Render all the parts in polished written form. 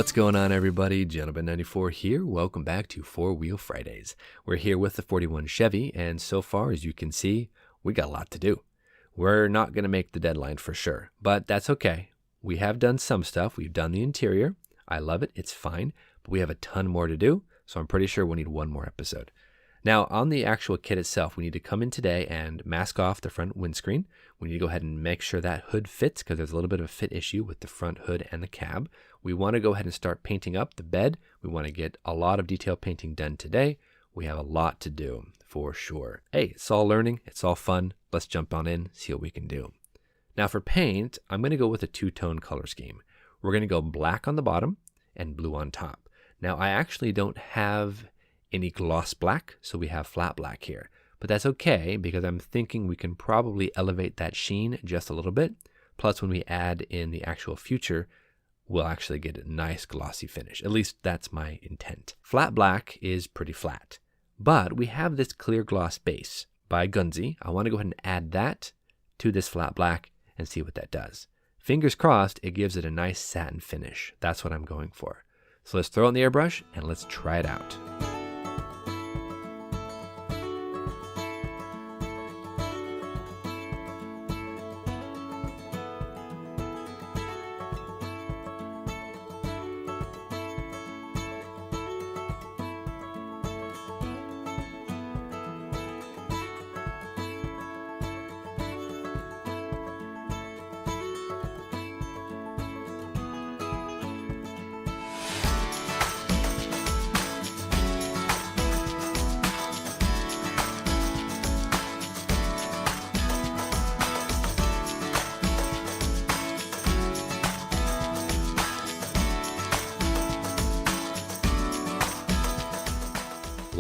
What's going on, everybody? Gentleman94 here. Welcome back to 4Wheel Fridays. We're here with the 41 Chevy, and so far, as you can see, we got a lot to do. We're not going to make the deadline for sure, but that's okay. We have done some stuff. We've done the interior. I love it. It's fine, but we have a ton more to do, so I'm pretty sure we'll need one more episode. Now, on the actual kit itself, we need to come in today and mask off the front windscreen. We need to go ahead and make sure that hood fits because there's a little bit of a fit issue with the front hood and the cab. We want to go ahead and start painting up the bed. We want to get a lot of detail painting done today. We have a lot to do for sure. Hey, it's all learning. It's all fun. Let's jump on in, see what we can do. Now for paint, I'm going to go with a two-tone color scheme. We're going to go black on the bottom and blue on top. Now I actually don't have any gloss black, so we have flat black here. But that's okay because I'm thinking we can probably elevate that sheen just a little bit. Plus when we add in the actual future, we'll actually get a nice glossy finish. At least that's my intent. Flat black is pretty flat, but we have this clear gloss base by Gunzi. I want to go ahead and add that to this flat black and see what that does. Fingers crossed, it gives it a nice satin finish. That's what I'm going for. So let's throw it in the airbrush and let's try it out.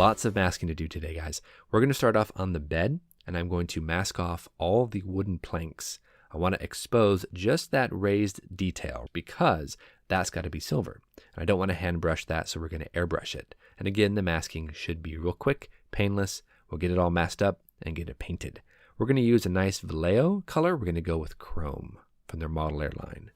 Lots of masking to do today, guys. We're going to start off on the bed, and I'm going to mask off all the wooden planks. I want to expose just that raised detail because that's got to be silver. And I don't want to hand brush that, so we're going to airbrush it. And again, the masking should be real quick, painless. We'll get it all masked up and get it painted. We're going to use a nice Vallejo color. We're going to go with chrome from their Model Air line.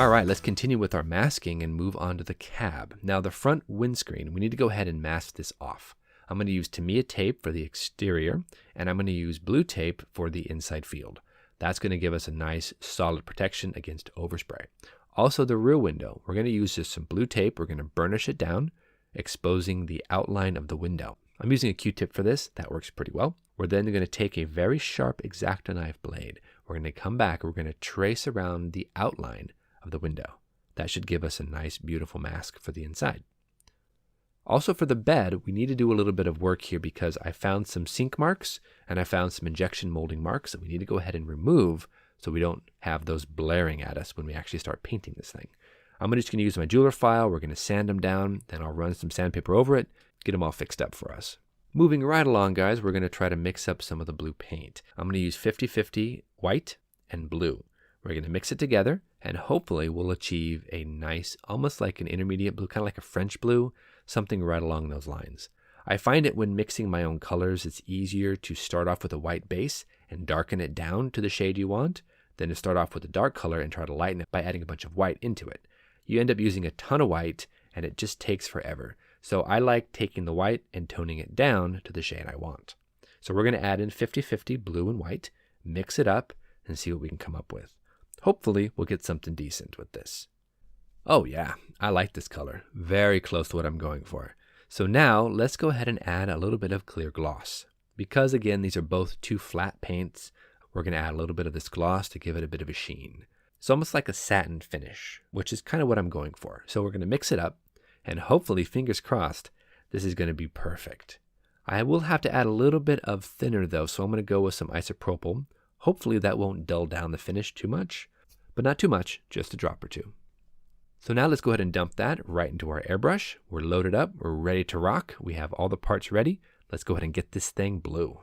All right, let's continue with our masking and move on to the cab. Now the front windscreen, we need to go ahead and mask this off. I'm going to use Tamiya tape for the exterior, and I'm going to use blue tape for the inside field. That's going to give us a nice solid protection against overspray. Also the rear window, we're going to use just some blue tape. We're going to burnish it down, exposing the outline of the window. I'm using a Q-tip for this. That works pretty well. We're then going to take a very sharp X-Acto knife blade. We're going to come back, we're going to trace around the outline of the window. That should give us a nice, beautiful mask for the inside. Also for the bed, we need to do a little bit of work here because I found some sink marks and I found some injection molding marks that we need to go ahead and remove so we don't have those blaring at us when we actually start painting this thing. I'm just going to use my jeweler file. We're going to sand them down, then I'll run some sandpaper over it, get them all fixed up for us. Moving right along, guys, we're going to try to mix up some of the blue paint. I'm going to use 50-50 white and blue. We're going to mix it together and hopefully we'll achieve a nice, almost like an intermediate blue, kind of like a French blue, something right along those lines. I find it when mixing my own colors, it's easier to start off with a white base and darken it down to the shade you want than to start off with a dark color and try to lighten it by adding a bunch of white into it. You end up using a ton of white and it just takes forever. So I like taking the white and toning it down to the shade I want. So we're going to add in 50-50 blue and white, mix it up, and see what we can come up with. Hopefully, we'll get something decent with this. Oh yeah, I like this color. Very close to what I'm going for. So now, let's go ahead and add a little bit of clear gloss. Because again, these are both two flat paints, we're going to add a little bit of this gloss to give it a bit of a sheen. It's almost like a satin finish, which is kind of what I'm going for. So we're going to mix it up, And hopefully, fingers crossed, this is going to be perfect. I will have to add a little bit of thinner though, so I'm going to go with some isopropyl. Hopefully that won't dull down the finish too much, but not too much, just a drop or two. So now let's go ahead and dump that right into our airbrush. We're loaded up, we're ready to rock. We have all the parts ready. Let's go ahead and get this thing blue.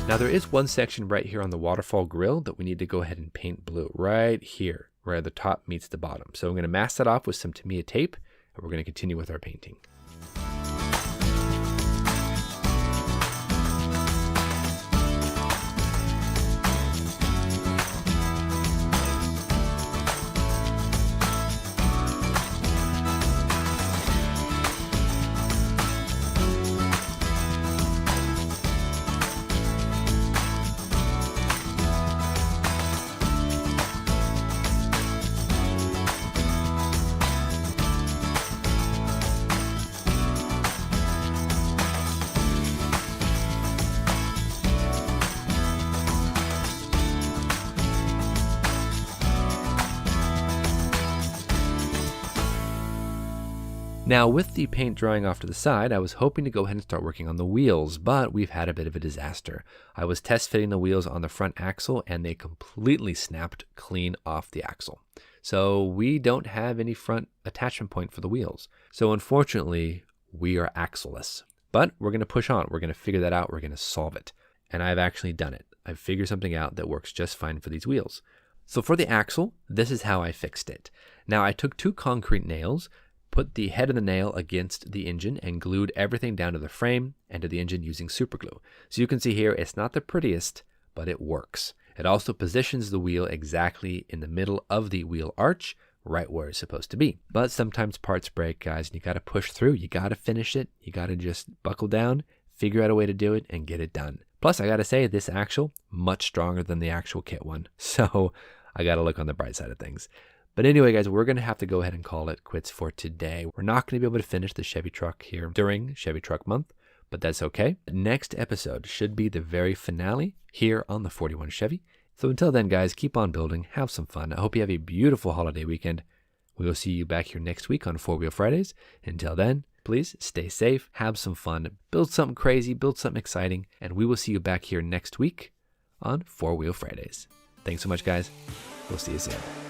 Now there is one section right here on the waterfall grill that we need to go ahead and paint blue right here where the top meets the bottom. So I'm going to mask that off with some Tamiya tape and we're going to continue with our painting. Now with the paint drying off to the side, I was hoping to go ahead and start working on the wheels, but we've had a bit of a disaster. I was test fitting the wheels on the front axle and they completely snapped clean off the axle. So we don't have any front attachment point for the wheels. So unfortunately, we are axleless. But we're going to push on. We're going to figure that out. We're going to solve it. And I've actually done it. I've figured something out that works just fine for these wheels. So for the axle, this is how I fixed it. Now I took 2 concrete nails, put the head of the nail against the engine and glued everything down to the frame and to the engine using super glue. So you can see here, it's not the prettiest, but it works. It also positions the wheel exactly in the middle of the wheel arch, right where it's supposed to be. But sometimes parts break, guys, and you got to push through. You got to finish it. You got to just buckle down, figure out a way to do it, and get it done. Plus, I got to say, this axle, much stronger than the actual kit one. So I got to look on the bright side of things. But anyway, guys, we're going to have to go ahead and call it quits for today. We're not going to be able to finish the Chevy truck here during Chevy Truck Month, but that's okay. The next episode should be the very finale here on the 41 Chevy. So until then, guys, keep on building, have some fun. I hope you have a beautiful holiday weekend. We will see you back here next week on 4Wheel Fridays. Until then, please stay safe, have some fun, build something crazy, build something exciting, and we will see you back here next week on 4Wheel Fridays. Thanks so much, guys. We'll see you soon.